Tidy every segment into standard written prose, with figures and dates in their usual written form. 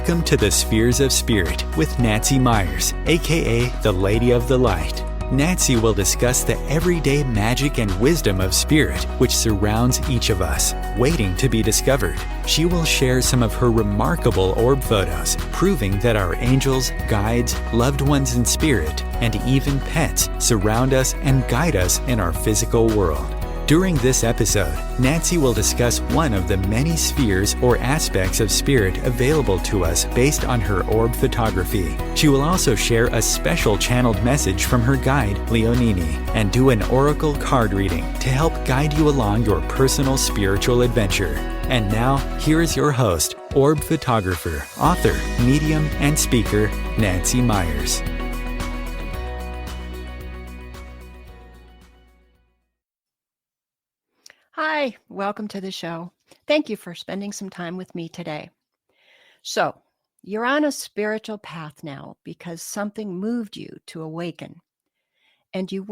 Welcome to the Spheres of Spirit with Nancy Myers, aka the Lady of the Light. Nancy will discuss the everyday magic and wisdom of spirit which surrounds each of us, waiting to be discovered. She will share some of her remarkable orb photos, proving that our angels, guides, loved ones in spirit, and even pets surround us and guide us in our physical world. During this episode, Nancy will discuss one of the many spheres or aspects of spirit available to us based on her orb photography. She will also share a special channeled message from her guide, Leonini, and do an oracle card reading to help guide you along your personal spiritual adventure. And now, here is your host, orb photographer, author, medium, and speaker, Nancy Myers. Hi, welcome to the show. Thank you for spending some time with me today. So, you're on a spiritual path now because something moved you to awaken, and you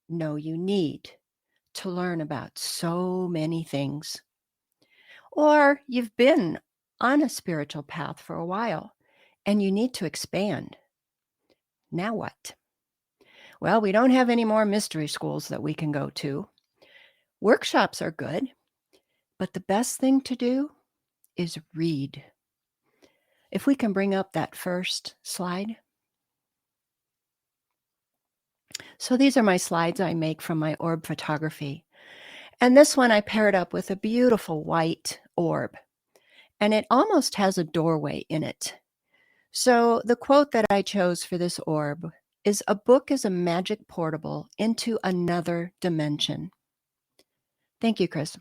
you need to learn about so many things. Or you've been on a spiritual path for a while, and you need to expand. Now what? Well, we don't have any more mystery schools that we can go to. Workshops are good, but the best thing to do is read. If we can bring up that first slide. So these are my slides I make from my orb photography. And this one I paired up with a beautiful white orb. And it almost has a doorway in it. So the quote that I chose for this orb is, "A book is a magic portal into another dimension." Thank you, Chris.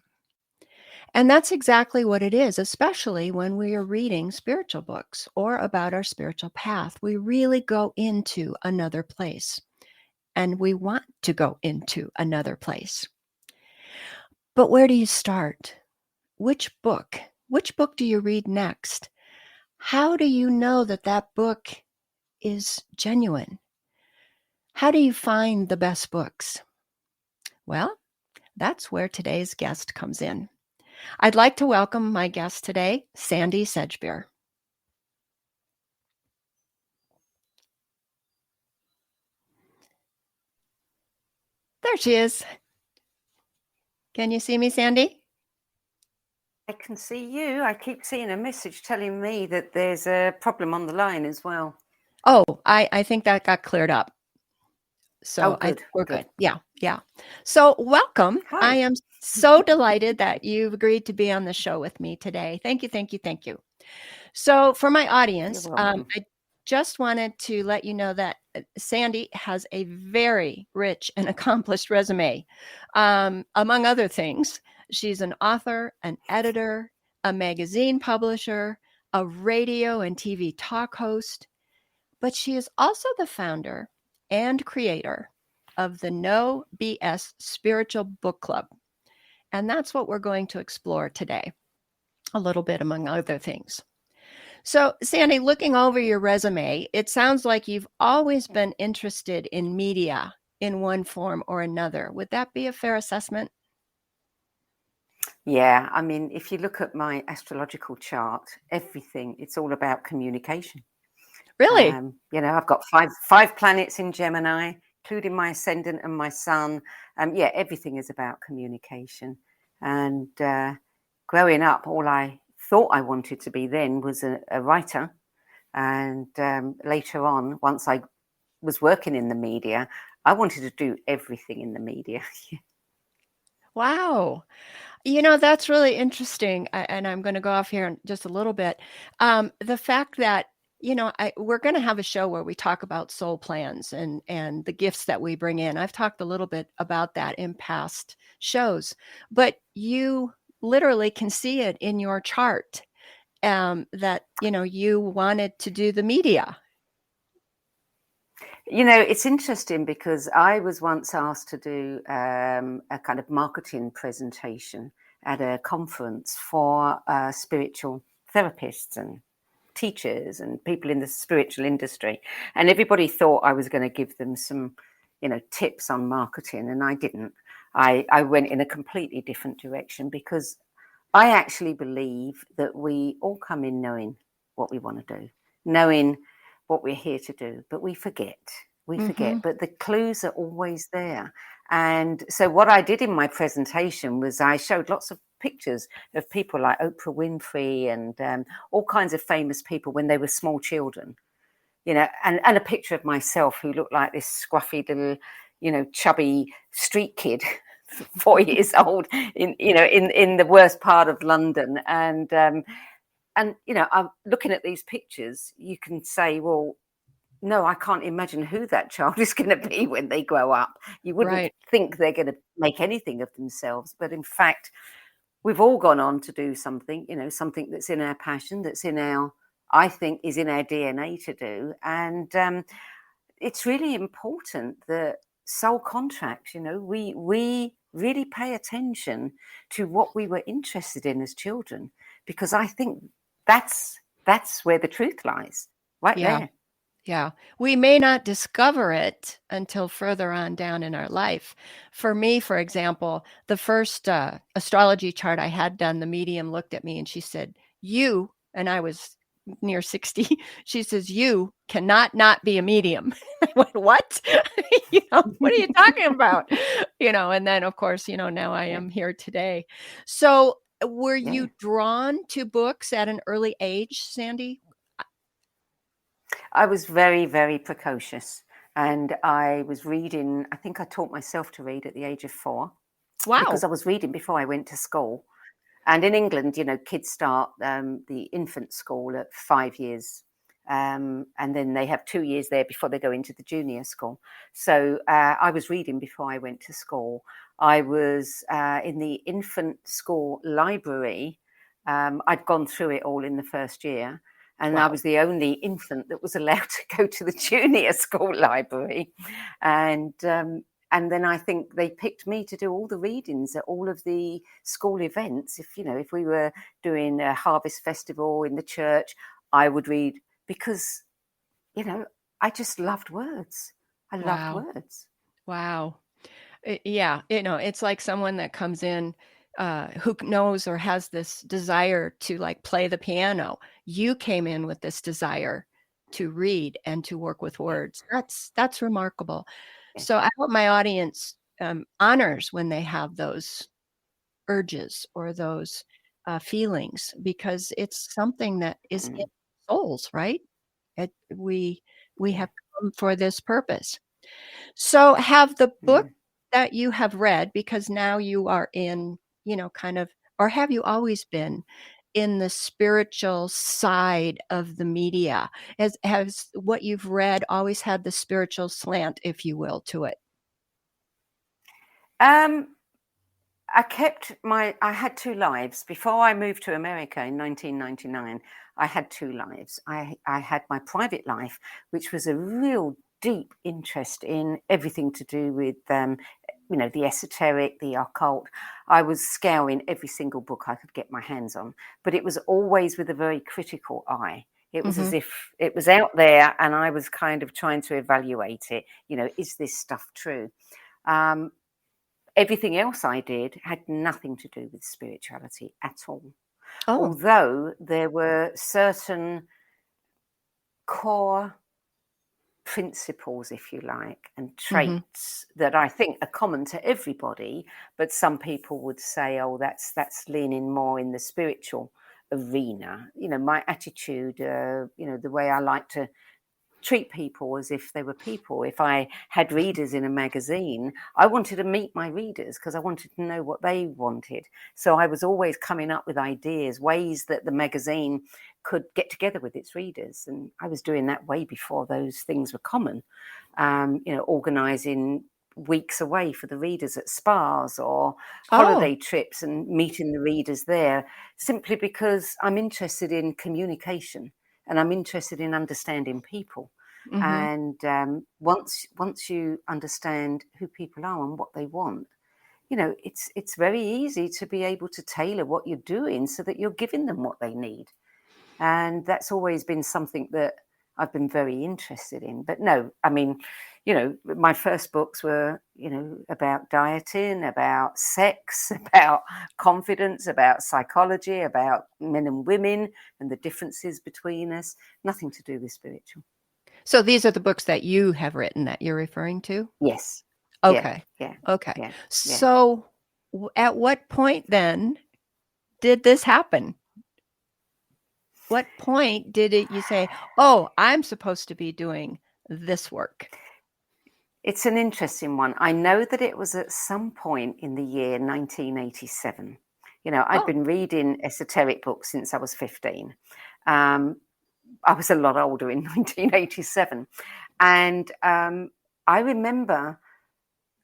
And that's exactly what it is, especially when we are reading spiritual books or about our spiritual path. We really go into another place, and we want to go into another place. But where do you start? Which book? Which book do you read next? How do you know that that book is genuine? How do you find the best books? Well, that's where today's guest comes in. I'd like to welcome my guest today, Sandie Sedgbeer. There she is. Can you see me, Sandie? I can see you. I keep seeing a message telling me that there's a problem on the line as well. Oh, I think that got cleared up. So we're good. Yeah. So welcome. Hi. I am so delighted that you've agreed to be on the show with me today. Thank you. So for my audience, I just wanted to let you know that Sandie has a very rich and accomplished resume. Among other things, she's an author, an editor, a magazine publisher, a radio and TV talk host, but she is also the founder and creator of the No B.S. Spiritual Book Club. And that's what we're going to explore today, a little bit among other things. So, Sandie, looking over your resume, it sounds like you've always been interested in media in one form or another. Would that be a fair assessment? Yeah, I mean, if you look at my astrological chart, it's all about communication. Really? I've got five planets in Gemini, including my ascendant and my sun. Everything is about communication. And growing up, all I thought I wanted to be then was a writer. And later on, once I was working in the media, I wanted to do everything in the media. Wow. That's really interesting. And I'm going to go off here in just a little bit. The fact that we're going to have a show where we talk about soul plans and the gifts that we bring in. I've talked a little bit about that in past shows, but you literally can see it in your chart that, you wanted to do the media. It's interesting because I was once asked to do a kind of marketing presentation at a conference for spiritual therapists and teachers and people in the spiritual industry. And everybody thought I was going to give them some, tips on marketing. And I didn't. I went in a completely different direction because I actually believe that we all come in knowing what we want to do, knowing what we're here to do, but we forget. But the clues are always there. And so what I did in my presentation was I showed lots of pictures of people like Oprah Winfrey and all kinds of famous people when they were small children, you know, and a picture of myself who looked like this scruffy little, you know, chubby street kid, 4 years old in the worst part of London. And you know, I'm looking at these pictures, you can say, well, no, I can't imagine who that child is going to be when they grow up. You wouldn't think they're going to make anything of themselves. But in fact, we've all gone on to do something, you know, something that's in our passion, that's in our, I think, is in our DNA to do. And it's really important that soul contracts, you know, we really pay attention to what we were interested in as children, because I think that's where the truth lies, right there. Yeah, we may not discover it until further on down in our life. For me, for example, the first astrology chart I had done, the medium looked at me and she said, "You," and I was near 60. She says, "You cannot not be a medium." I went, "What?" You know, what are you talking about? You know, and then of course, you know, now I am here today. So, were you drawn to books at an early age, Sandie? I was very, very precocious, and I was reading. I think I taught myself to read at the age of 4 because Wow. I was reading before I went to school. And in England, you know, kids start the infant school at 5 years, and then they have 2 years there before they go into the junior school. So I was reading before I went to school. I was in the infant school library. I'd gone through it all in the first year. And I Wow. was the only infant that was allowed to go to the junior school library. And then I think they picked me to do all the readings at all of the school events. If, you know, if we were doing a harvest festival in the church, I would read because, you know, I just loved words. I loved Wow. words. Wow. Yeah, you know, it's like someone that comes in who knows or has this desire to like play the piano. You came in with this desire to read and to work with words. That's remarkable. Yeah. So I hope my audience honors when they have those urges or those feelings, because it's something that is in Mm, souls, right? We yeah. have come for this purpose. So have the book Mm. that you have read, because now you are in, you know, kind of, or have you always been in the spiritual side of the media? Has what you've read always had the spiritual slant, if you will, to it? Um, I had 2 lives. Before I moved to America in 1999, I had 2 lives. I had my private life, which was a real deep interest in everything to do with, you know, the esoteric, the occult. I was scouring every single book I could get my hands on, but it was always with a very critical eye. It was as Mhm. if it was out there and I was kind of trying to evaluate it. You know, is this stuff true? Um, Everything else I did had nothing to do with spirituality at all. Oh. Although there were certain core principles, if you like, and Mhm. traits that I think are common to everybody, but some people would say, oh, that's leaning more in the spiritual arena. You know, my attitude, you know, the way I like to treat people as if they were people. If I had readers in a magazine, I wanted to meet my readers because I wanted to know what they wanted. So I was always coming up with ideas, ways that the magazine could get together with its readers. And I was doing that way before those things were common. You know, organizing weeks away for the readers at spas or Oh. holiday trips and meeting the readers there, simply because I'm interested in communication and I'm interested in understanding people. Mhm. And once you understand who people are and what they want, you know, it's very easy to be able to tailor what you're doing so that you're giving them what they need. And that's always been something that I've been very interested in. But no, I mean, my first books were, about dieting, about sex, about confidence, about psychology, about men and women and the differences between us. Nothing to do with spiritual. So these are the books that you have written that you're referring to? Yes. Okay. Yeah. Okay. Yeah. So at what point then did this happen? What point did you say, oh, I'm supposed to be doing this work? It's an interesting one. I know that it was at some point in the year 1987. I'd been reading esoteric books since I was 15. I was a lot older in 1987. And I remember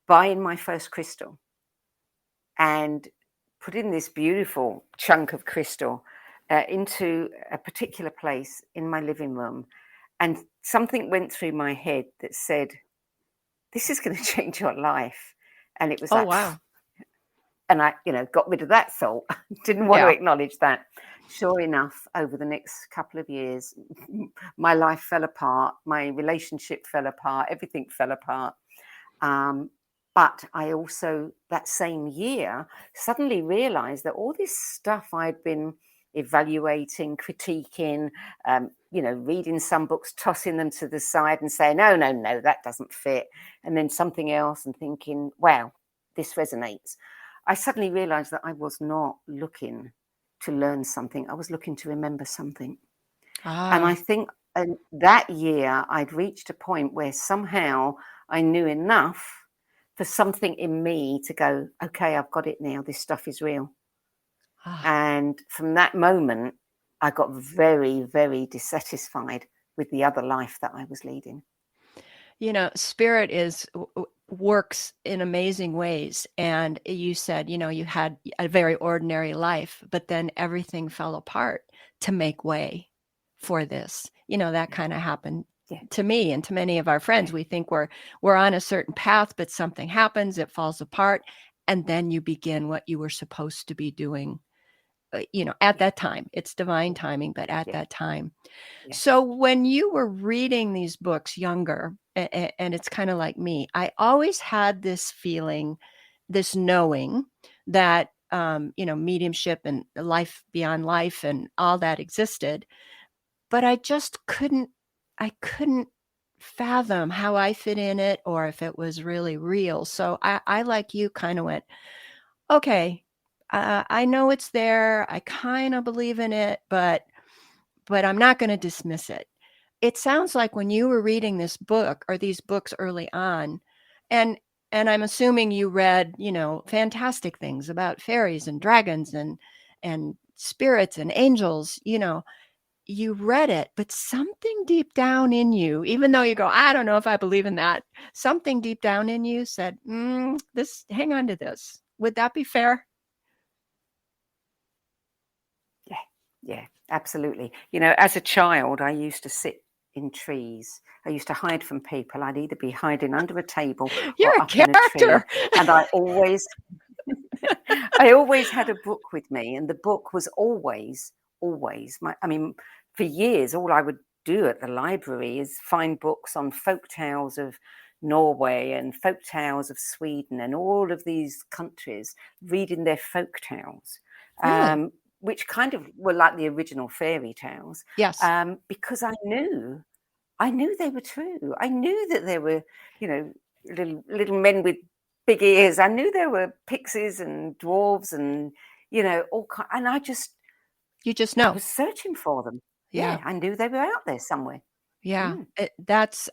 buying my first crystal and putting this beautiful chunk of crystal into a particular place in my living room. And something went through my head that said, this is going to change your life. And it was Oh, wow. And I, got rid of that thought. Didn't want to acknowledge that. Sure enough, over the next couple of years, my life fell apart. My relationship fell apart. Everything fell apart. But I also, that same year, suddenly realized that all this stuff I'd been evaluating, critiquing, reading some books, tossing them to the side and saying, no, that doesn't fit. And then something else and thinking, wow, this resonates. I suddenly realized that I was not looking to learn something. I was looking to remember something. And I think that year I'd reached a point where somehow I knew enough for something in me to go, okay, I've got it now. This stuff is real. And from that moment, I got very, very dissatisfied with the other life that I was leading. Spirit works in amazing ways. And you said, you had a very ordinary life, but then everything fell apart to make way for this. That kind of happened to me and to many of our friends. We think we're on a certain path, but something happens, it falls apart, and then you begin what you were supposed to be doing. At that time. It's divine timing, but at that time. So when you were reading these books younger, and it's kind of like me, I always had this feeling, this knowing that, mediumship and life beyond life and all that existed, but I just couldn't fathom how I fit in it or if it was really real. So I like you kind of went, okay, I know it's there. I kind of believe in it, but I'm not going to dismiss it. It sounds like when you were reading this book or these books early on, and I'm assuming you read, fantastic things about fairies and dragons and spirits and angels, you read it, but something deep down in you, even though you go, I don't know if I believe in that, something deep down in you said, hang on to this. Would that be fair? Yeah, absolutely. As a child, I used to sit in trees. I used to hide from people. I'd either be hiding under a table You're or a up in a tree. character. And I always had a book with me, and the book was always for years, all I would do at the library is find books on folk tales of Norway and folk tales of Sweden and all of these countries, reading their folk tales. Really? Which kind of were like the original fairy tales. Yes. Because I knew they were true. I knew that there were, little men with big ears. I knew there were pixies and dwarves and, all kind. And you just know. I was searching for them. Yeah. I knew they were out there somewhere. Yeah. That's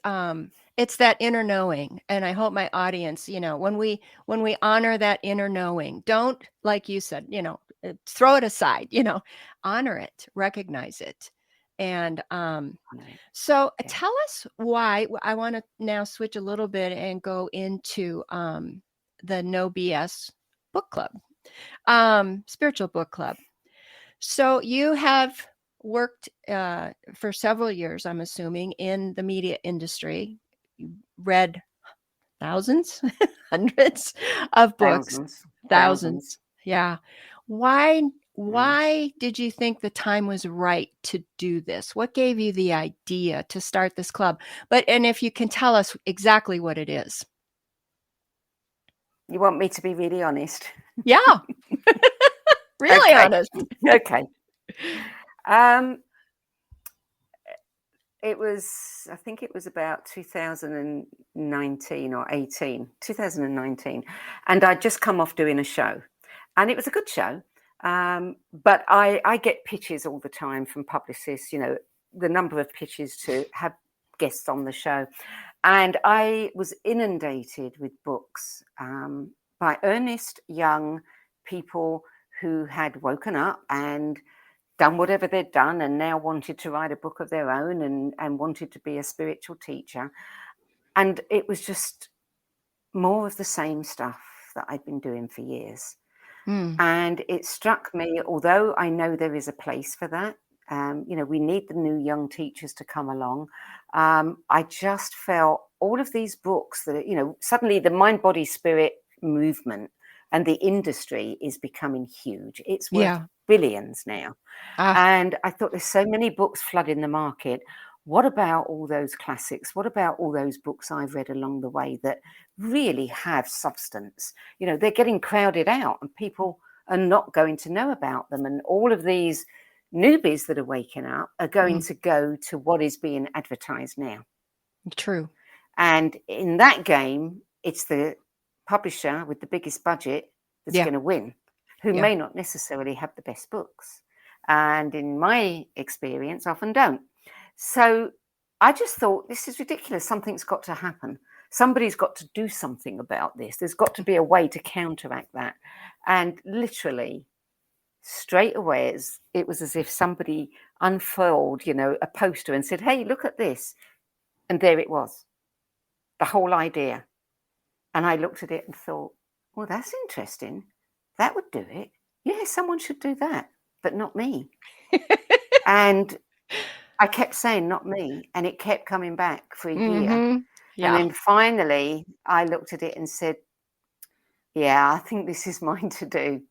it's that inner knowing. And I hope my audience, when we honor that inner knowing, don't, like you said, throw it aside, honor it, recognize it. And so tell us why. I want to now switch a little bit and go into the No B.S. book club, spiritual book club. So you have worked for several years, I'm assuming, in the media industry. You read thousands, hundreds of books, thousands. Yeah. Why Why did you think the time was right to do this? What gave you the idea to start this club? And if you can tell us exactly what it is. You want me to be really honest? Yeah. Really honest. Okay. I think it was about 2019 or 18, 2019. And I'd just come off doing a show. And it was a good show. But I get pitches all the time from publicists, the number of pitches to have guests on the show. And I was inundated with books by earnest young people who had woken up and done whatever they'd done and now wanted to write a book of their own and wanted to be a spiritual teacher. And it was just more of the same stuff that I'd been doing for years. And it struck me, although I know there is a place for that, we need the new young teachers to come along. I just felt all of these books that, suddenly the mind, body, spirit movement and the industry is becoming huge. It's worth billions now. And I thought there's so many books flooding the market. What about all those classics? What about all those books I've read along the way that really have substance? They're getting crowded out and people are not going to know about them. And all of these newbies that are waking up are going to go to what is being advertised now. True. And in that game, it's the publisher with the biggest budget that's going to win, who may not necessarily have the best books. And in my experience, often don't. So I just thought, this is ridiculous. Something's got to happen. Somebody's got to do something about this. There's got to be a way to counteract that. And literally, straight away, it was as if somebody unfurled, a poster and said, hey, look at this. And there it was, the whole idea. And I looked at it and thought, well, that's interesting. That would do it. Yeah, someone should do that, but not me. And I kept saying, not me. And it kept coming back for a year. Yeah. And then finally, I looked at it and said, yeah, I think this is mine to do.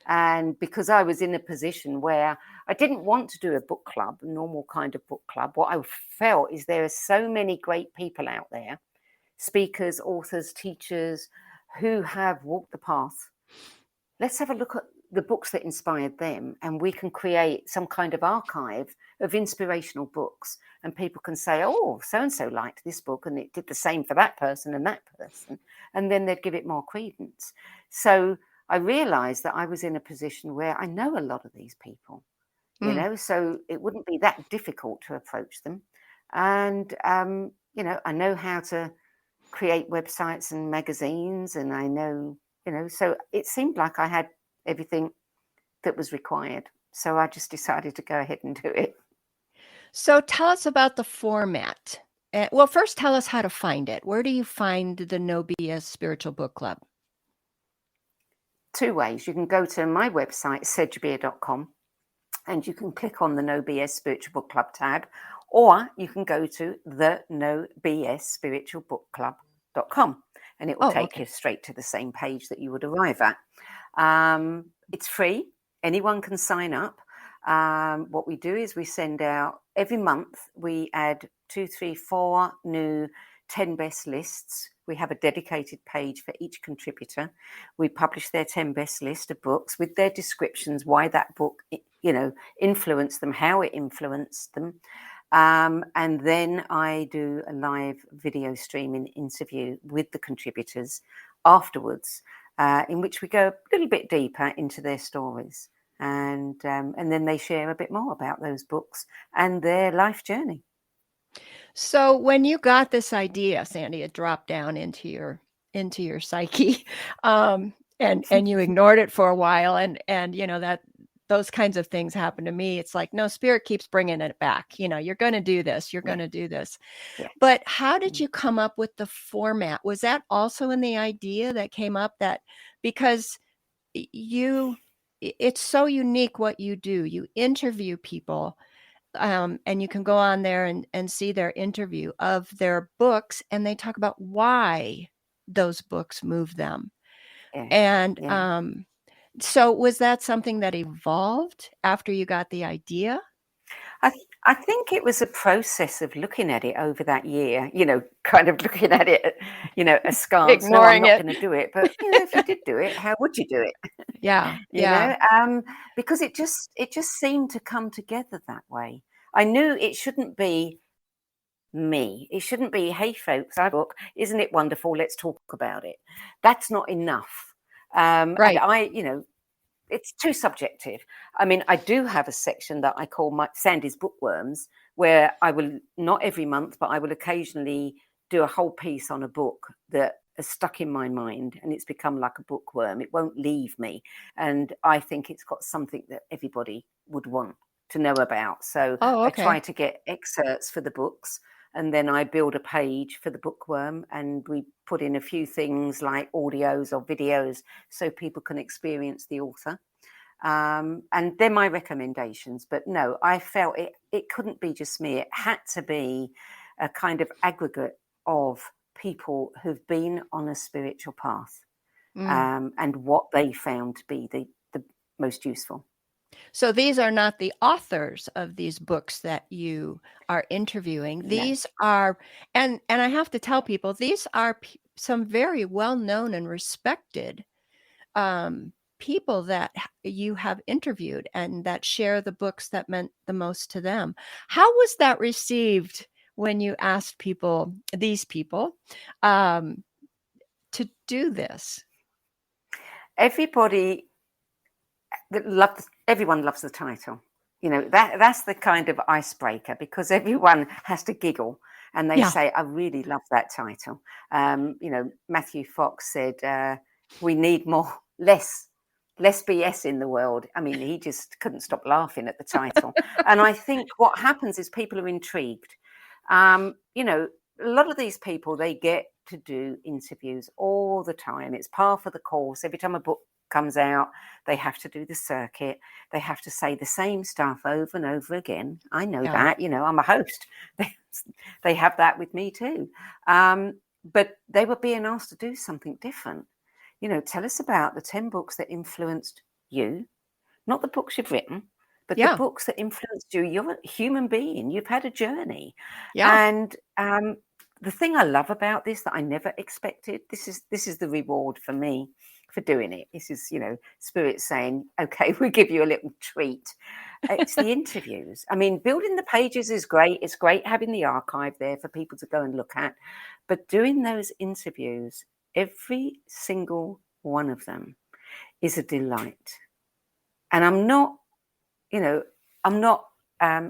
And because I was in a position where I didn't want to do a book club, a normal kind of book club, what I felt is there are so many great people out there, speakers, authors, teachers, who have walked the path. Let's have a look at the books that inspired them, and we can create some kind of archive of inspirational books, and people can say, oh, so-and-so liked this book and it did the same for that person and that person, and then they'd give it more credence. So I realized that I was in a position where I know a lot of these people, so it wouldn't be that difficult to approach them. And, I know how to create websites and magazines, and I know, so it seemed like I had everything that was required. So I just decided to go ahead and do it. So tell us about the format. Well, first tell us how to find it. Where do you find the No B.S. Spiritual Book Club? Two ways. You can go to my website, sedgbeer.com, and you can click on the No B.S. Spiritual Book Club tab, or you can go to the No B.S. Spiritual Book Club.com, and it will take you straight to the same page that you would arrive at. It's free. Anyone can sign up. What we do is we send out every month, we add 2, 3, 4 new 10 best lists. We have a dedicated page for each contributor. We publish their 10 best list of books with their descriptions, why that book, influenced them, how it influenced them. And then I do a live video streaming interview with the contributors afterwards, in which we go a little bit deeper into their stories. And then they share a bit more about those books and their life journey. So when you got this idea, Sandie, it dropped down into your psyche, and you ignored it for a while, and that those kinds of things happen to me. It's like, no, spirit keeps bringing it back. You're going to do this. You're going to do this. Yeah. But how did you come up with the format? Was that also in the idea that came up because it's so unique what you do. You interview people, and you can go on there and see their interview of their books, and they talk about why those books move them. Yeah. And So was that something that evolved after you got the idea? I think it was a process of looking at it over that year, kind of looking at it, askance. No, I'm Ignoring not it. going to do it. But, if you did do it, how would you do it? Yeah, you yeah. know, because it just seemed to come together that way. I knew it shouldn't be me. It shouldn't be, hey, folks, I book. Isn't it wonderful? Let's talk about it. That's not enough. And Right. it's too subjective. I mean, I do have a section that I call my Sandie's Bookworms, where I will, not every month, but I will occasionally do a whole piece on a book that has stuck in my mind and it's become like a bookworm. It won't leave me. And I think it's got something that everybody would want to know about. So Oh, I try okay. to get excerpts for the books, and then I build a page for the bookworm, and we put in a few things like audios or videos so people can experience the author. And they're my recommendations. But no, I felt it couldn't be just me. It had to be a kind of aggregate of people who've been on a spiritual path, and what they found to be the most useful. So these are not the authors of these books that you are interviewing. No. These are, and I have to tell people, these are some very well-known and respected people that you have interviewed and that share the books that meant the most to them. How was that received when you asked these people, to do this? Everyone loves the title. That's the kind of icebreaker, because everyone has to giggle and they Yeah. say, I really love that title. Matthew Fox said, we need less BS in the world. I mean, he just couldn't stop laughing at the title. And I think what happens is people are intrigued. A lot of these people, they get to do interviews all the time. It's par for the course. Every time a book comes out, they have to do the circuit. They have to say the same stuff over and over again. I know Yeah. that, I'm a host. They have that with me too. But they were being asked to do something different. Tell us about the 10 books that influenced you, not the books you've written, but the Yeah. books that influenced you. You're a human being. You've had a journey. Yeah. And the thing I love about this that I never expected, this is the reward for me for doing it. This is, Spirit saying, okay, we'll give you a little treat. It's the interviews. I mean, building the pages is great. It's great having the archive there for people to go and look at. But doing those interviews, every single one of them is a delight. And I'm not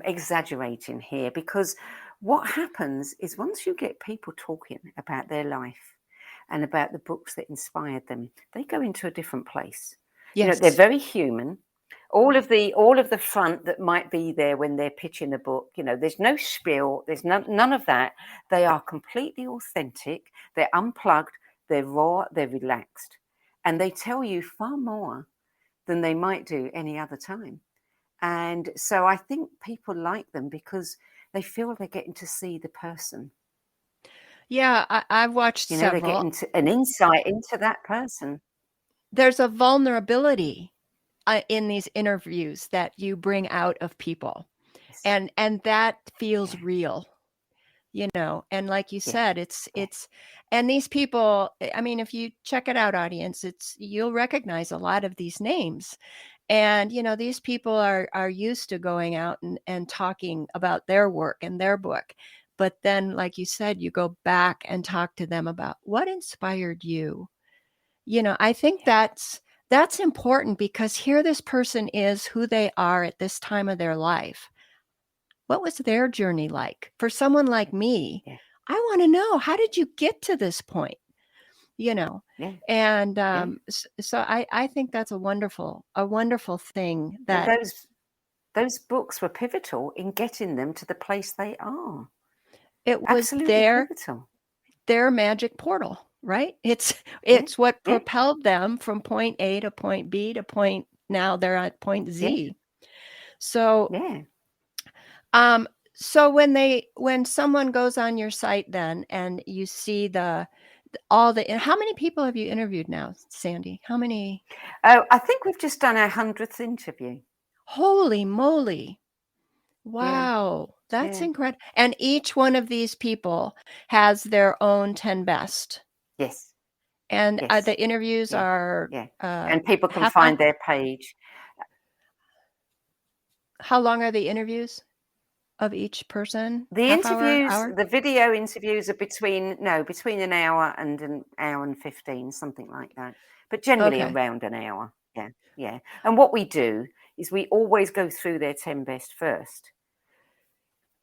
exaggerating here, because what happens is once you get people talking about their life and about the books that inspired them, they go into a different place. Yes. They're very human. All of the front that might be there when they're pitching a book, there's no spiel, there's none of that. They are completely authentic. They're unplugged. They're raw. They're relaxed, and they tell you far more than they might do any other time. And so I think people like them because they feel they're getting to see the person. Yeah, I've watched They're several. getting an insight into that person. There's a vulnerability in these interviews that you bring out of people, Yes. and that feels Yeah. real, and like you Yeah. said, and these people, I mean, if you check it out, audience, you'll recognize a lot of these names. And these people are used to going out and talking about their work and their book, but then, like you said, you go back and talk to them about what inspired you. I think that's important, because here this person is who they are at this time of their life. What was their journey like? For someone like me, Yeah. I want to know, how did you get to this point? Yeah. And Yeah. so I think that's a wonderful thing And that those books were pivotal in getting them to the place they are. it was Absolutely pivotal. their magic portal, right? It's Yeah. what Yeah. propelled them from point A to point B to point, now they're at point Yeah. Z. So Yeah. so when someone goes on your site then and you see How many people have you interviewed now, Sandie? How many? Oh, I think we've just done our 100th interview. Holy moly. Wow. That's Yeah. incredible. And each one of these people has their own 10 best. Yes. And Yes. the interviews Yeah. are Yeah. And people can half find hour? their page. How long are the interviews of each person? The Half hour, interviews, hour? the video interviews are between an hour and an hour and 15, something like that. But generally Okay. around an hour. Yeah. Yeah. And what we do is we always go through their 10 best first,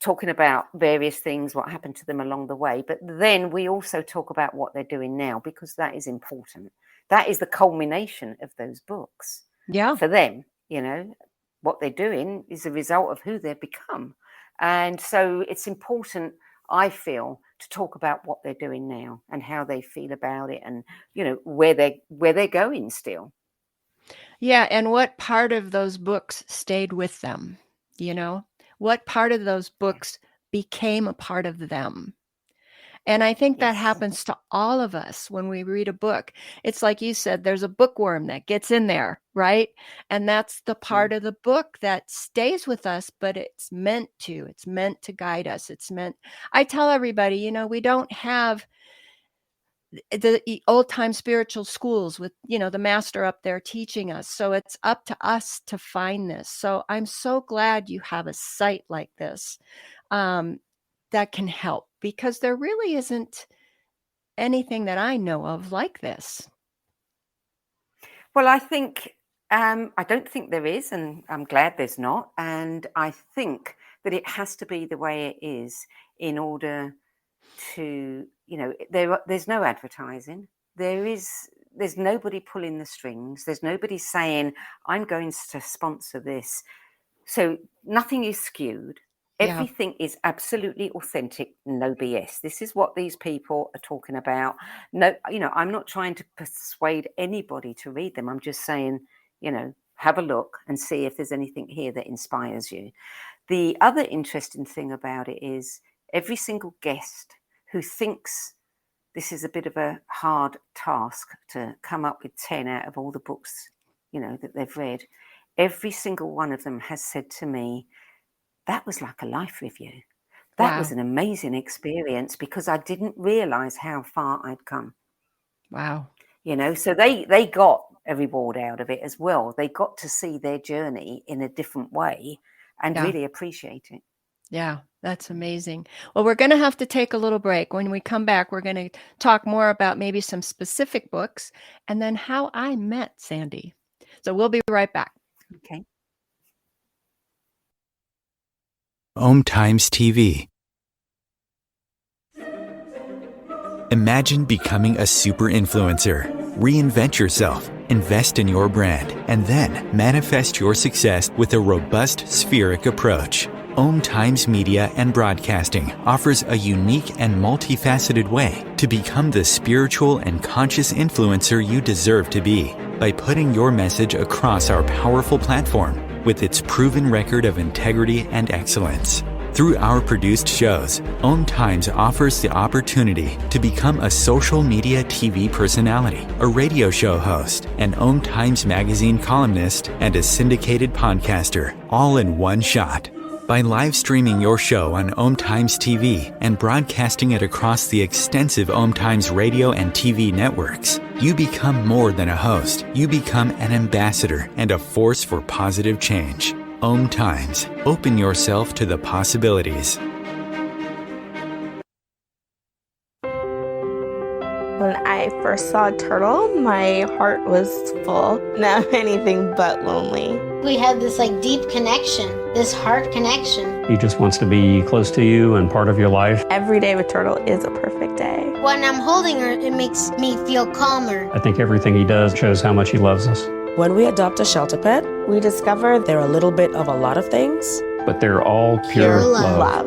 talking about various things, what happened to them along the way. But then we also talk about what they're doing now, because that is important. That is the culmination of those books. Yeah. For them, what they're doing is a result of who they've become. And so it's important, I feel, to talk about what they're doing now and how they feel about it, and where they're going still. Yeah, and what part of those books stayed with them? What part of those books became a part of them? And I think that Yes. happens to all of us when we read a book. It's like you said, there's a bookworm that gets in there, right? And that's the part of the book that stays with us, but it's meant to. It's meant to guide us. I tell everybody, we don't have the old time spiritual schools with the master up there teaching us, so it's up to us to find this. So I'm so glad you have a site like this that can help, because there really isn't anything that I know of like this. Well, I don't think there is, and I'm glad there's not. And I think that it has to be the way it is in order to, there's no advertising. There's nobody pulling the strings. There's nobody saying, I'm going to sponsor this. So nothing is skewed. Yeah. Everything is absolutely authentic, no BS. This is what these people are talking about. No, I'm not trying to persuade anybody to read them. I'm just saying, have a look and see if there's anything here that inspires you. The other interesting thing about it is every single guest who thinks this is a bit of a hard task to come up with 10 out of all the books, that they've read, every single one of them has said to me, that was like a life review. That was an amazing experience, because I didn't realize how far I'd come. Wow. So they got a reward out of it as well. They got to see their journey in a different way and really appreciate it. Yeah, that's amazing. Well, we're going to have to take a little break. When we come back, we're going to talk more about maybe some specific books and then how I met Sandie. So we'll be right back. Okay. OMTimes TV. Imagine becoming a super influencer. Reinvent yourself, invest in your brand, and then manifest your success with a robust spheric approach. OMTimes Media and Broadcasting offers a unique and multifaceted way to become the spiritual and conscious influencer you deserve to be by putting your message across our powerful platform with its proven record of integrity and excellence. Through our produced shows, OMTimes offers the opportunity to become a social media TV personality, a radio show host, an OMTimes magazine columnist, and a syndicated podcaster, all in one shot. By live streaming your show on OMTimes TV and broadcasting it across the extensive OMTimes radio and TV networks, you become more than a host. You become an ambassador and a force for positive change. OMTimes. Open yourself to the possibilities. When I first saw Turtle, my heart was full. Now I'm anything but lonely. We had this deep connection, this heart connection. He just wants to be close to you and part of your life. Every day with Turtle is a perfect day. When I'm holding her, it makes me feel calmer. I think everything he does shows how much he loves us. When we adopt a shelter pet, we discover they're a little bit of a lot of things, but they're all pure love.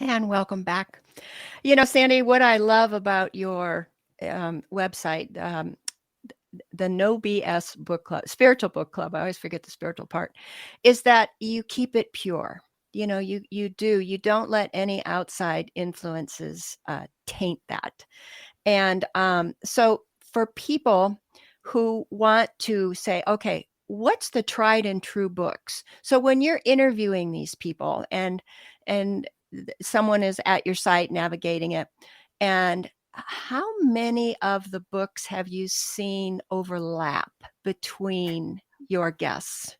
And welcome back. Sandie, what I love about your website, the No B.S. book club, spiritual book club, I always forget the spiritual part, is that you keep it pure. You know, you don't let any outside influences taint that. And so for people who want to say, okay, what's the tried and true books? So when you're interviewing these people and someone is at your site navigating it, and how many of the books have you seen overlap between your guests?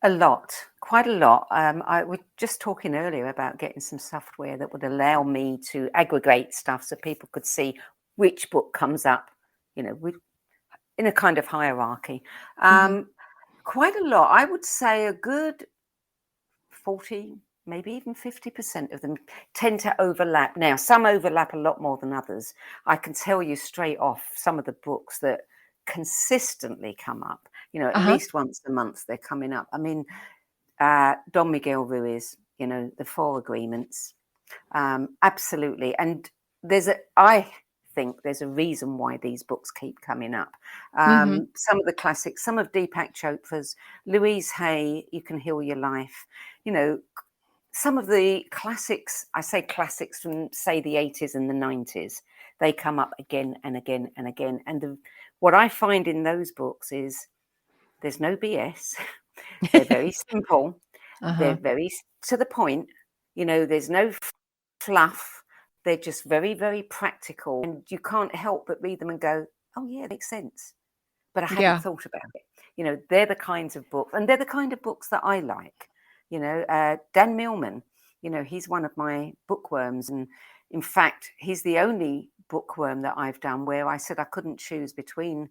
A lot, quite a lot. I was just talking earlier about getting some software that would allow me to aggregate stuff so people could see which book comes up, you know, in a kind of hierarchy. Quite a lot. I would say a good 40, maybe even 50% of them tend to overlap. Now, some overlap a lot more than others. I can tell you straight off some of the books that consistently come up, you know, at least once a month they're coming up. I mean, Don Miguel Ruiz, you know, the Four Agreements, absolutely. And I think there's a reason why these books keep coming up. Some of the classics, some of Deepak Chopra's, Louise Hay, You Can Heal Your Life, you know, some of the classics, I say classics from, say, the 80s and the 90s, they come up again and again and again. And what I find in those books is there's no BS. They're very simple. They're very to the point. You know, there's no fluff. They're just very, very practical. And you can't help but read them and go, oh, yeah, it makes sense. But I hadn't thought about it. You know, they're the kinds of books. And they're the kind of books that I like. You know, Dan Millman, you know, he's one of my bookworms. And in fact, he's the only bookworm that I've done where I said I couldn't choose between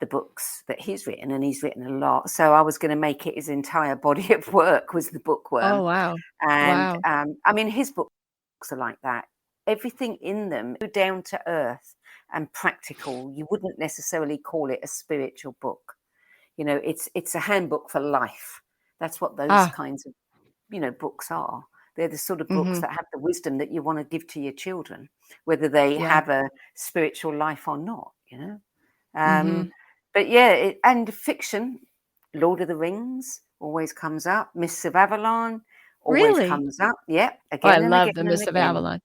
the books that he's written, and he's written a lot. So I was going to make it his entire body of work was the bookworm. Oh, wow. And I mean, his books are like that. Everything in them down to earth and practical. You wouldn't necessarily call it a spiritual book. You know, it's a handbook for life. That's what those kinds of, you know, books are. They're the sort of books that have the wisdom that you want to give to your children, whether they have a spiritual life or not, you know. But yeah, and fiction, Lord of the Rings always comes up. Mists of Avalon always comes up. Yeah, again I and love again the Mists of Avalon.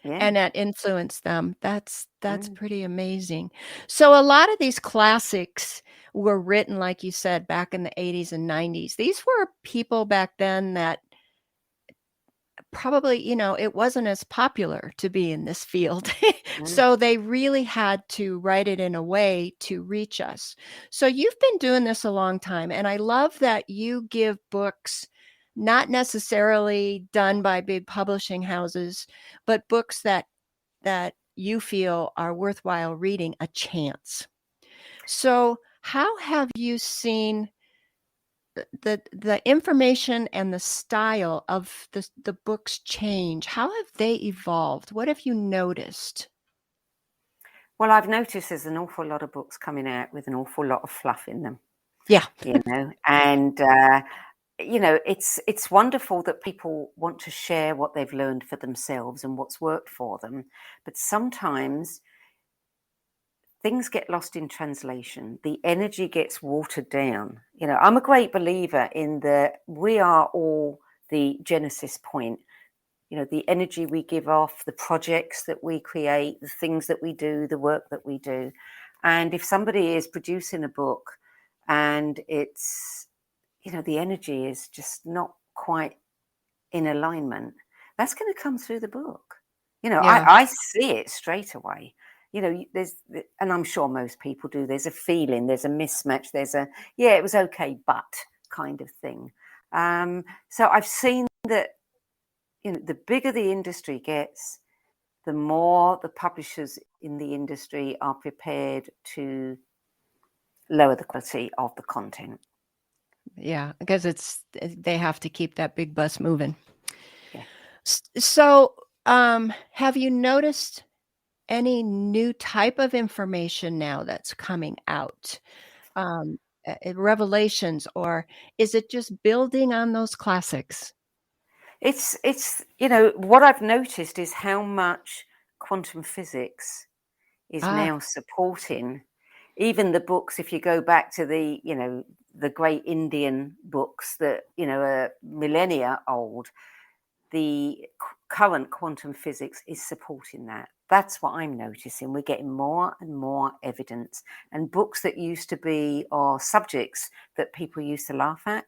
Yeah. And that influenced them. That's pretty amazing. So a lot of these classics were written, like you said, back in the 80s and 90s. These were people back then that probably, you know, it wasn't as popular to be in this field. So they really had to write it in a way to reach us. So you've been doing this a long time. And I love that you give books not necessarily done by big publishing houses, but books that you feel are worthwhile reading a chance. So how have you seen the information and the style of the books change? How have they evolved? What have you noticed? Well, I've noticed there's an awful lot of books coming out with an awful lot of fluff in them. Yeah. You know, and you know, it's wonderful that people want to share what they've learned for themselves and what's worked for them. But sometimes things get lost in translation. The energy gets watered down. You know, I'm a great believer in we are all the genesis point. You know, the energy we give off, the projects that we create, the things that we do, the work that we do. And if somebody is producing a book and it's, you know, the energy is just not quite in alignment, that's going to come through the book. You know, I see it straight away. You know, and I'm sure most people do, there's a feeling, there's a mismatch, there's it was okay, but kind of thing. So I've seen that, you know, the bigger the industry gets, the more the publishers in the industry are prepared to lower the quality of the content. Yeah, because they have to keep that big bus moving. Yeah. So, have you noticed any new type of information now that's coming out? Revelations, or is it just building on those classics? It's you know, what I've noticed is how much quantum physics is now supporting even the books, if you go back to the, the great Indian books that, are millennia old, the current quantum physics is supporting that. That's what I'm noticing. We're getting more and more evidence. And books that used to be, or subjects that people used to laugh at,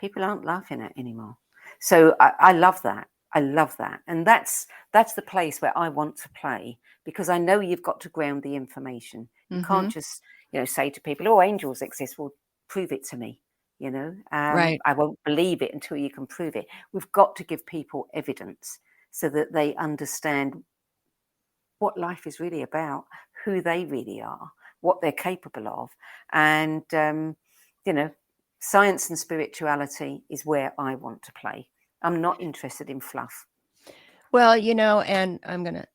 people aren't laughing at anymore. So I love that. I love that. And that's the place where I want to play, because I know you've got to ground the information. You can't just, say to people, oh, angels exist. Well, prove it to me. Right. I won't believe it until you can prove it. We've got to give people evidence so that they understand what life is really about, who they really are, what they're capable of. And, science and spirituality is where I want to play. I'm not interested in fluff. Well, and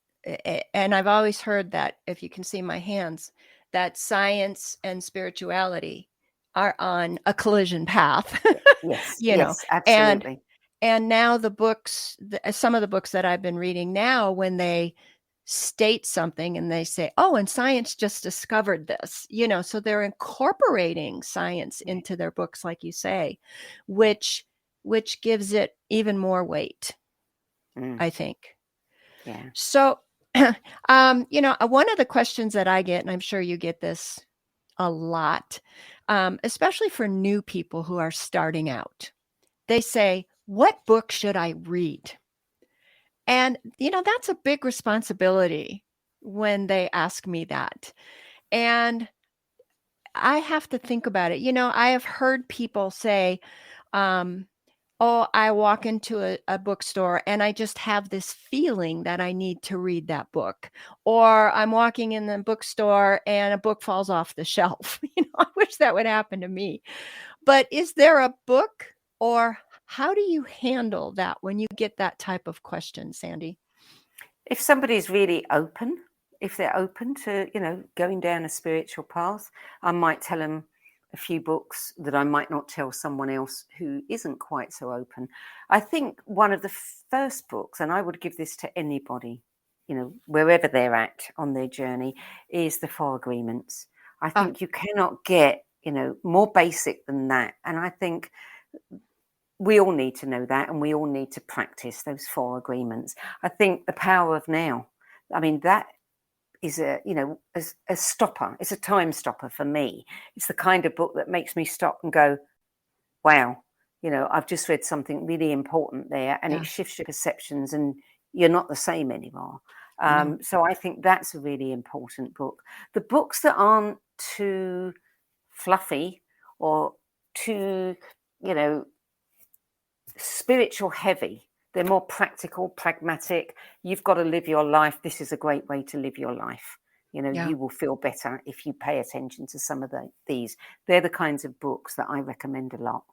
and I've always heard that, if you can see my hands, that science and spirituality are on a collision path. Yes, Yes, absolutely. And now the books, some of the books that I've been reading now, when they state something and they say, oh, and science just discovered this, so they're incorporating science into their books, like you say, which gives it even more weight, I think. Yeah. So, one of the questions that I get, and I'm sure you get this a lot, especially for new people who are starting out, they say, what book should I read? And, that's a big responsibility when they ask me that. And I have to think about it. I have heard people say, oh, I walk into a bookstore and I just have this feeling that I need to read that book. Or I'm walking in the bookstore and a book falls off the shelf. I wish that would happen to me. But is there a book, or how do you handle that when you get that type of question, Sandie? If somebody's really open, if they're open to, going down a spiritual path, I might tell them a few books that I might not tell someone else who isn't quite so open. I think one of the first books, and I would give this to anybody, wherever they're at on their journey, is The 4 Agreements. I think you cannot get, more basic than that. And I think we all need to know that, and we all need to practice those 4 agreements. I think The Power of Now, I mean, that is a stopper. It's a time stopper for me. It's the kind of book that makes me stop and go, wow, I've just read something really important there, and it shifts your perceptions and you're not the same anymore. So I think that's a really important book. The books that aren't too fluffy or too, spiritual heavy, they're more practical, pragmatic. You've got to live your life. This is a great way to live your life. You will feel better if you pay attention to some of these. They're the kinds of books that I recommend a lot.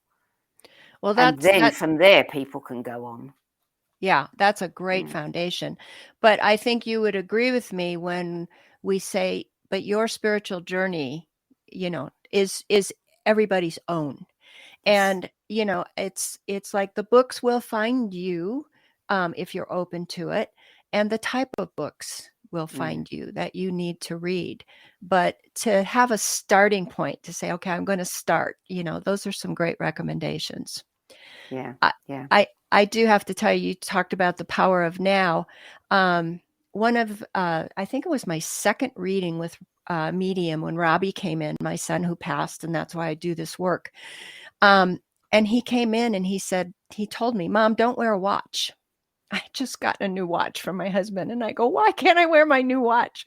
Well, from there, people can go on. Yeah, that's a great foundation. But I think you would agree with me when we say, but your spiritual journey, is everybody's own. And, it's like the books will find you if you're open to it. And the type of books will find you that you need to read. But to have a starting point to say, okay, I'm going to start, those are some great recommendations. Yeah. I do have to tell you, you talked about The Power of Now. One of, I think it was my second reading with Medium when Robbie came in, my son who passed, and that's why I do this work. And he came in and he told me, Mom, don't wear a watch. I just got a new watch from my husband. And I go, why can't I wear my new watch?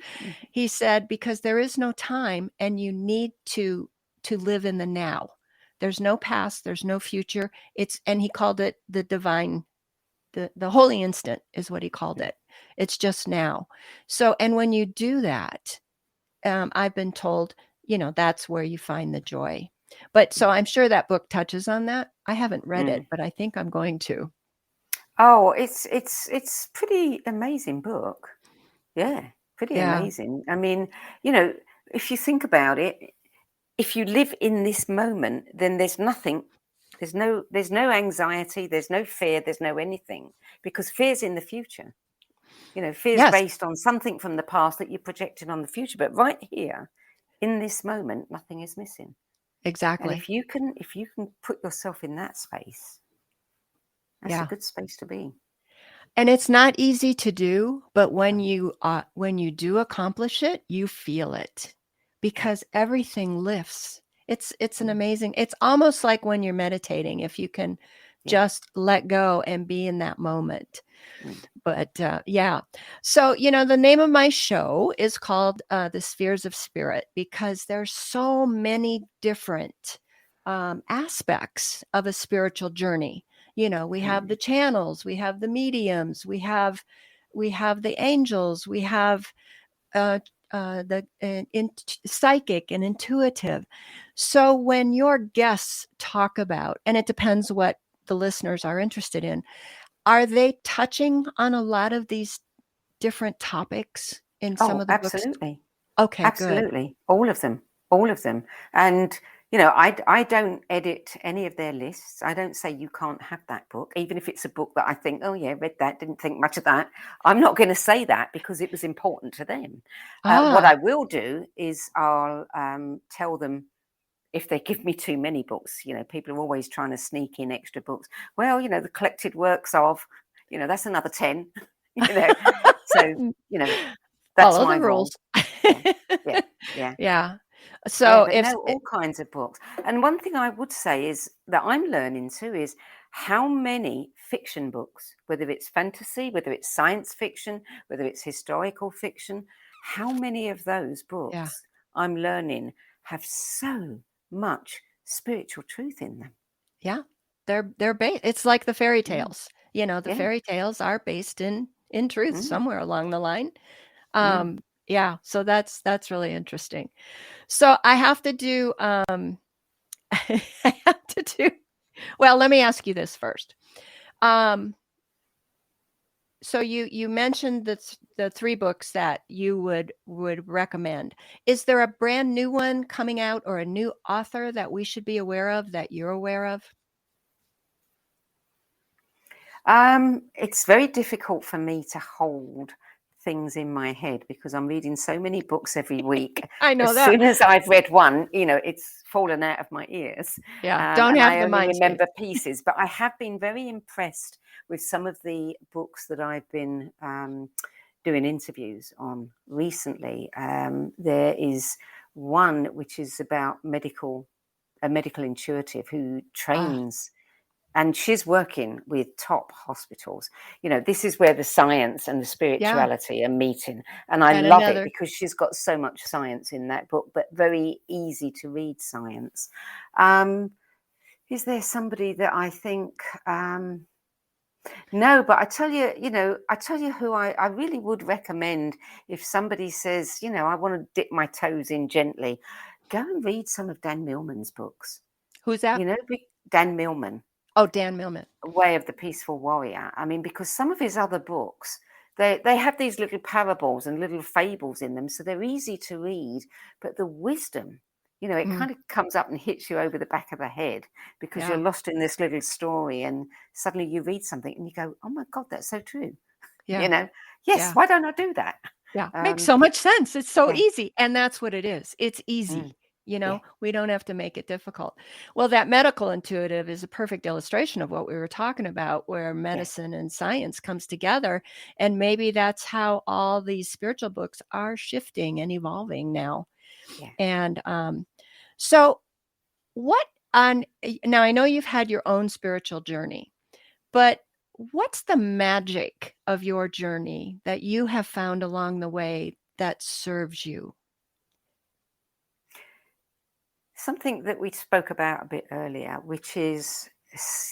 He said, because there is no time and you need to live in the now. There's no past. There's no future. And he called it the divine, the holy instant is what he called it. It's just now. So, and when you do that, I've been told, that's where you find the joy. But so I'm sure that book touches on that. I haven't read it, but I think I'm going to. Oh, it's pretty amazing book. Yeah, pretty amazing. I mean, if you think about it, if you live in this moment, then there's nothing. There's no anxiety. There's no fear. There's no anything, because fear's in the future. Fear's based on something from the past that you projected on the future. But right here, in this moment, nothing is missing. Exactly. And if you can put yourself in that space, that's a good space to be. And it's not easy to do, but when you do accomplish it, you feel it because everything lifts. It's an amazing, it's almost like when you're meditating, if you can just let go and be in that moment. But so, the name of my show is called The Spheres of Spirit because there's so many different aspects of a spiritual journey. We have the channels, we have the mediums, we have the angels, we have the psychic and intuitive. So when your guests talk about, and it depends what the listeners are interested in, are they touching on a lot of these different topics in some of the books? Absolutely. Okay, absolutely. Good. All of them. And I don't edit any of their lists. I don't say you can't have that book, even if it's a book that I think, oh yeah, read that, didn't think much of that. I'm not going to say that because it was important to them. What I will do is I'll tell them, if they give me too many books, people are always trying to sneak in extra books. Well, the collected works of, that's another 10, so, that's follow my the rules. Yeah. So all kinds of books. And one thing I would say is that I'm learning too is how many fiction books, whether it's fantasy, whether it's science fiction, whether it's historical fiction, how many of those books I'm learning have so much spiritual truth in them. Yeah, they're based. It's like the fairy tales. The fairy tales are based in truth somewhere along the line. So that's really interesting. So I have to do well, let me ask you this first. So you mentioned the 3 books that you would recommend. Is there a brand new one coming out or a new author that we should be aware of, that you're aware of? It's very difficult for me to hold things in my head because I'm reading so many books every week. I know as that. soon as I've read one, it's fallen out of my ears. Don't have I the only mind remember pieces, but I have been very impressed with some of the books that I've been doing interviews on recently. There is one which is about a medical intuitive who trains. And she's working with top hospitals. This is where the science and the spirituality are meeting. And I love it because she's got so much science in that book, but very easy to read science. Is there somebody that I think... no, but I tell you who I really would recommend if somebody says, I want to dip my toes in gently, go and read some of Dan Millman's books. Who's that? Dan Millman. Oh, Dan Millman. Way of the Peaceful Warrior. I mean, because some of his other books, they have these little parables and little fables in them, so they're easy to read. But the wisdom, it kind of comes up and hits you over the back of the head because you're lost in this little story, and suddenly you read something and you go, "Oh my God, that's so true." Yes. Why don't I do that? Yeah, makes so much sense. It's so easy, and that's what it is. It's easy. We don't have to make it difficult. Well, that medical intuitive is a perfect illustration of what we were talking about, where medicine and science comes together. And maybe that's how all these spiritual books are shifting and evolving now. Yeah. And so now I know you've had your own spiritual journey, but what's the magic of your journey that you have found along the way that serves you? Something that we spoke about a bit earlier, which is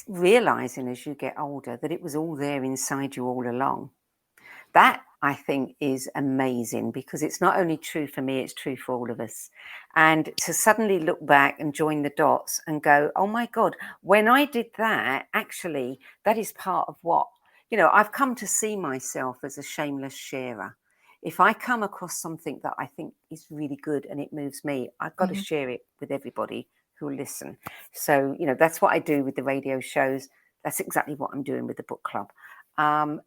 realizing as you get older that it was all there inside you all along. That, I think, is amazing because it's not only true for me, it's true for all of us. And to suddenly look back and join the dots and go, oh my God, when I did that, actually, that is part of what, I've come to see myself as a shameless sharer. If I come across something that I think is really good and it moves me, I've got to share it with everybody who will listen. So, that's what I do with the radio shows. That's exactly what I'm doing with the book club.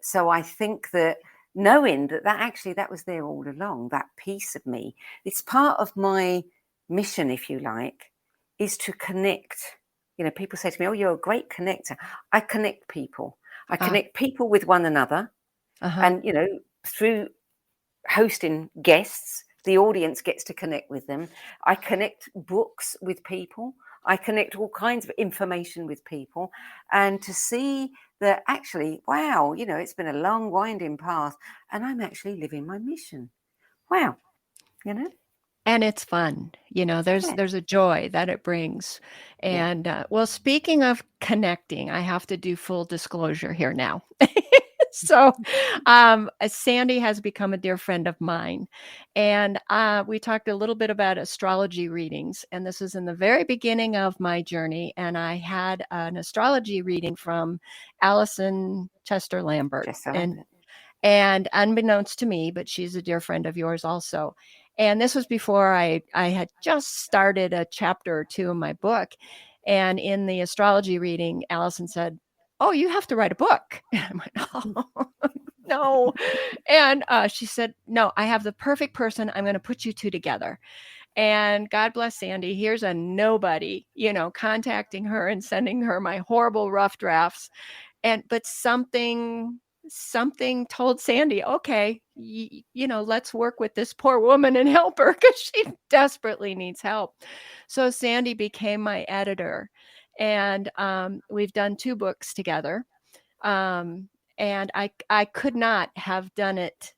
So I think that knowing that actually that was there all along, that piece of me. It's part of my mission, if you like, is to connect. You know, people say to me, oh, you're a great connector. I connect people. I connect people with one another. And, you know, through hosting guests, the audience gets to connect with them. I connect books with people. I connect all kinds of information with people. And to see that actually, wow, you know, it's been a long, winding path, and I'm actually living my mission. Wow, you know? And it's fun. You know, there's a joy that it brings. And well, speaking of connecting, I have to do full disclosure here now. So, Sandie has become a dear friend of mine, and we talked a little bit about astrology readings, and this was in the very beginning of my journey, and I had an astrology reading from Allison Chester Lambert, and unbeknownst to me, but she's a dear friend of yours also. And this was before I had just started a chapter or two in my book, and in the astrology reading, Allison said, oh, you have to write a book. And I went, oh, no. And she said, no, I have the perfect person. I'm going to put you two together. And God bless Sandie. Here's a nobody, you know, contacting her and sending her my horrible rough drafts. But something told Sandie, okay, you know, let's work with this poor woman and help her because she desperately needs help. So Sandie became my editor. And we've done 2 books together. And I could not have done it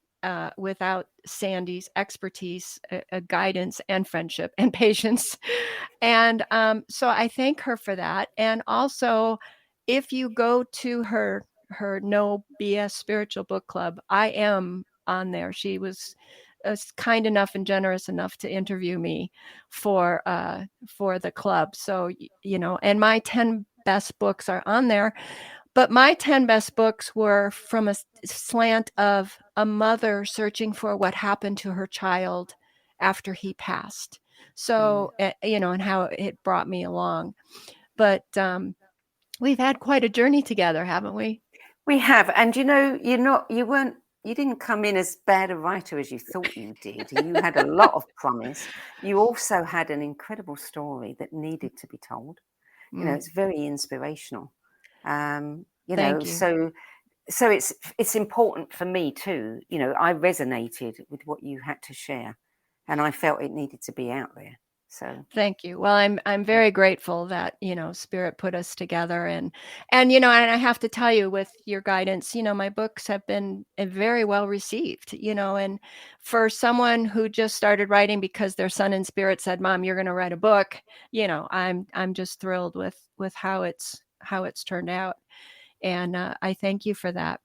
without Sandie's expertise, guidance, and friendship and patience. And so I thank her for that. And also, if you go to her No B.S. Spiritual Book Club, I am on there. She was kind enough and generous enough to interview me for the club. So, you know, and my 10 best books are on there. But my 10 best books were from a slant of a mother searching for what happened to her child after he passed. So, you know, and how it brought me along. But we've had quite a journey together, haven't we? We have. And, you know, you didn't come in as bad a writer as you thought you did. You had a lot of promise. You also had an incredible story that needed to be told. You know, it's very inspirational. You know, so it's important for me too. You know, I resonated with what you had to share, and I felt it needed to be out there. So thank you. Well, I'm very grateful that, you know, Spirit put us together, and you know, and I have to tell you, with your guidance, you know, my books have been very well received, you know, and for someone who just started writing because their son in Spirit said, Mom, you're going to write a book, you know, I'm just thrilled with how it's turned out. And I thank you for that.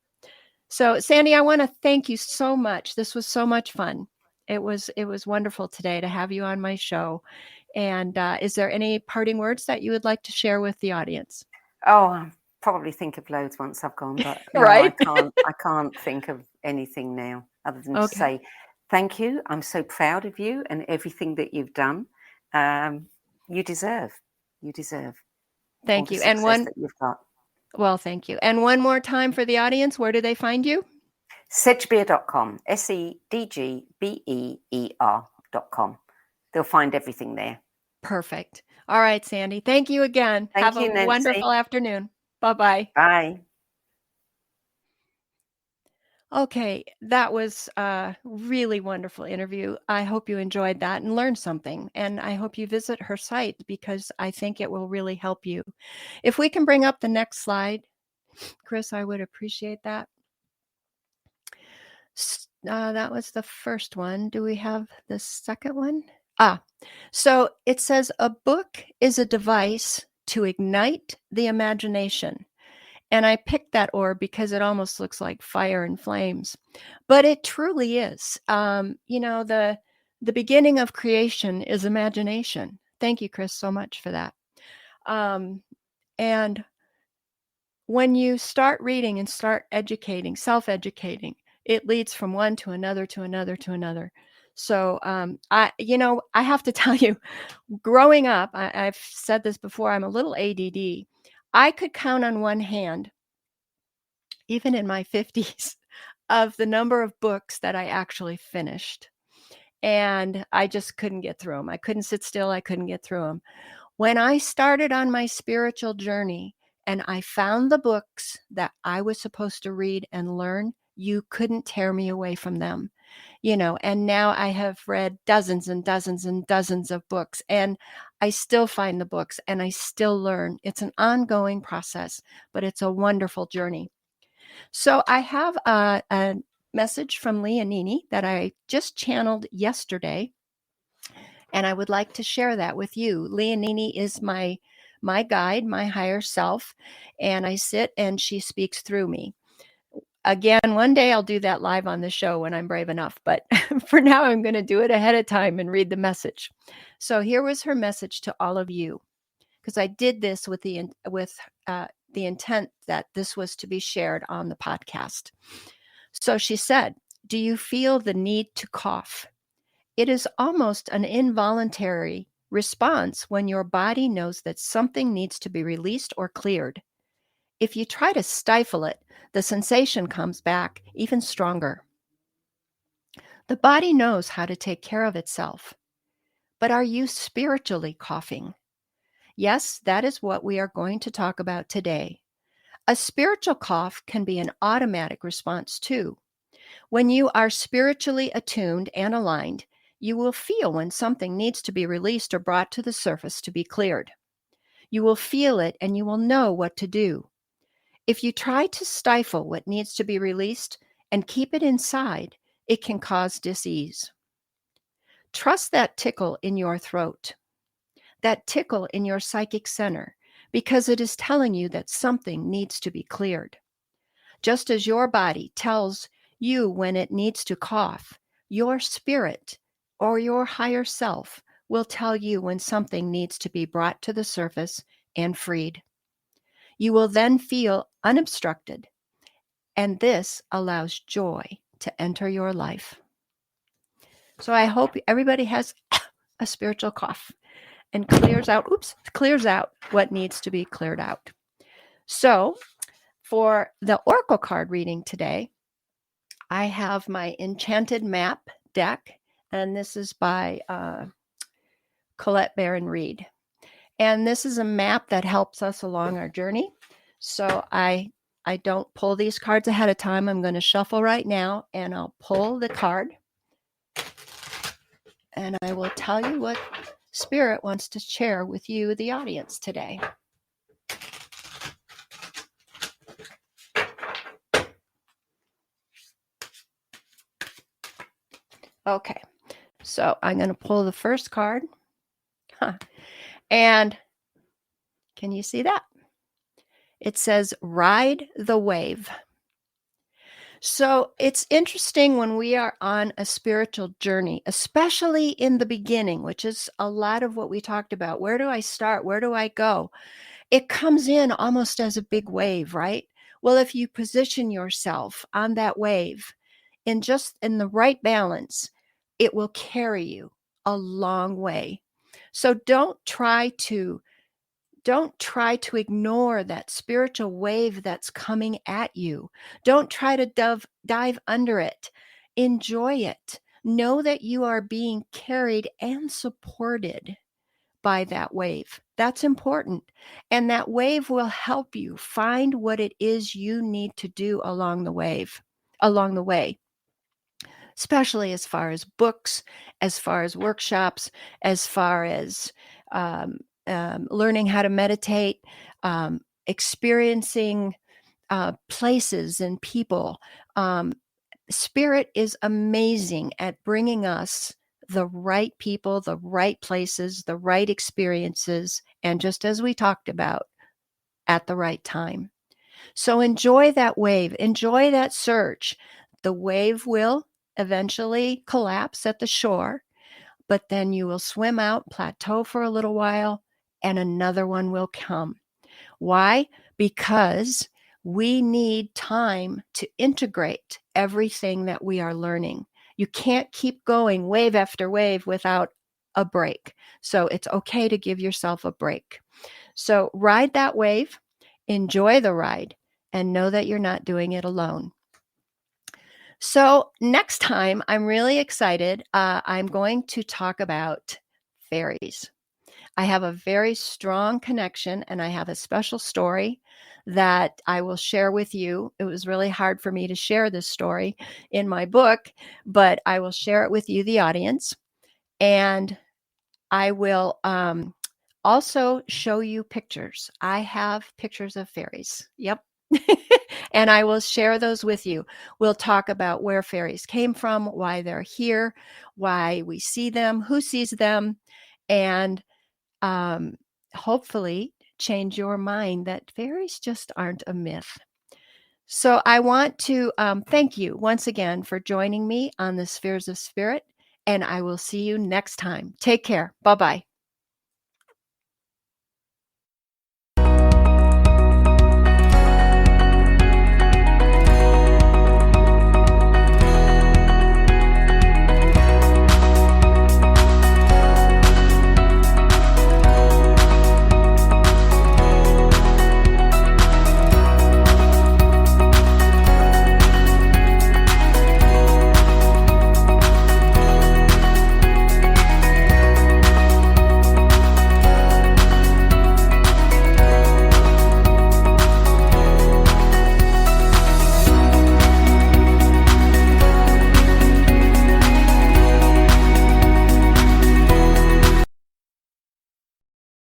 So, Sandie, I want to thank you so much. This was so much fun. It was wonderful today to have you on my show. And is there any parting words that you would like to share with the audience? Oh, I'll probably think of loads once I've gone, but no, right? I can't think of anything now other than to say thank you. I'm so proud of you and everything that you've done. You deserve. Thank you. And one that you've got. Well, thank you. And one more time for the audience, where do they find you? Sedgbeer.com, SEDGBEER.com. They'll find everything there. Perfect. All right, Sandie. Thank you again. Thank Have you, a Nancy. wonderful afternoon. Bye-bye. Bye. Okay, that was a really wonderful interview. I hope you enjoyed that and learned something. And I hope you visit her site because I think it will really help you. If we can bring up the next slide, Chris, I would appreciate that. That was the first one. Do we have the second one? So it says a book is a device to ignite the imagination. And I picked that orb because it almost looks like fire and flames, but it truly is. You know, the beginning of creation is imagination. Thank you, Chris, so much for that. And when you start reading and start educating, self-educating, it leads from one to another, to another, to another. So, I have to tell you, growing up, I've said this before, I'm a little ADD. I could count on one hand, even in my 50s, of the number of books that I actually finished. And I just couldn't get through them. I couldn't sit still. I couldn't get through them. When I started on my spiritual journey and I found the books that I was supposed to read and learn, you couldn't tear me away from them. And now I have read dozens and dozens and dozens of books, and I still find the books and I still learn. It's an ongoing process, but it's a wonderful journey. So I have a message from Leonini that I just channeled yesterday, and I would like to share that with you. Leonini is my guide, my higher self, and I sit and she speaks through me. Again, one day I'll do that live on the show when I'm brave enough, but for now I'm going to do it ahead of time and read the message. So here was her message to all of you, because I did this with the intent that this was to be shared on the podcast. So she said, "Do you feel the need to cough? It is almost an involuntary response when your body knows that something needs to be released or cleared. If you try to stifle it, the sensation comes back even stronger. The body knows how to take care of itself. But are you spiritually coughing? Yes, that is what we are going to talk about today. A spiritual cough can be an automatic response too. When you are spiritually attuned and aligned, you will feel when something needs to be released or brought to the surface to be cleared. You will feel it and you will know what to do. If you try to stifle what needs to be released and keep it inside, it can cause dis-ease. Trust that tickle in your throat, that tickle in your psychic center, because it is telling you that something needs to be cleared. Just as your body tells you when it needs to cough, your spirit or your higher self will tell you when something needs to be brought to the surface and freed. You will then feel unobstructed, and this allows joy to enter your life." So I hope everybody has a spiritual cough and clears out what needs to be cleared out. So for the Oracle card reading today, I have my Enchanted Map deck, and this is by Colette Baron Reed. And this is a map that helps us along our journey. So I don't pull these cards ahead of time. I'm going to shuffle right now, and I'll pull the card. And I will tell you what Spirit wants to share with you, the audience, today. Okay, so I'm going to pull the first card. And can you see that? It says, "Ride the wave." So it's interesting when we are on a spiritual journey, especially in the beginning, which is a lot of what we talked about. Where do I start? Where do I go? It comes in almost as a big wave, right? Well, if you position yourself on that wave in the right balance, it will carry you a long way. So don't try to ignore that spiritual wave that's coming at you. Don't try to dive under it. Enjoy it. Know that you are being carried and supported by that wave. That's important. And that wave will help you find what it is you need to do along the way, especially as far as books, as far as workshops, as far as learning how to meditate, experiencing places and people. Spirit is amazing at bringing us the right people, the right places, the right experiences, and just as we talked about, at the right time. So enjoy that wave, enjoy that surge. The wave will eventually collapse at the shore, but then you will swim out, plateau for a little while, and another one will come. Why? Because we need time to integrate everything that we are learning. You can't keep going wave after wave without a break. So it's okay to give yourself a break. So ride that wave, enjoy the ride, and know that you're not doing it alone. So next time, I'm really excited. I'm going to talk about fairies. I have a very strong connection, and I have a special story that I will share with you. It was really hard for me to share this story in my book, but I will share it with you, the audience. And I will also show you pictures. I have pictures of fairies. Yep. And I will share those with you. We'll talk about where fairies came from, why they're here, why we see them, who sees them, and hopefully change your mind that fairies just aren't a myth. So I want to thank you once again for joining me on the Spheres of Spirit, and I will see you next time. Take care. Bye-bye.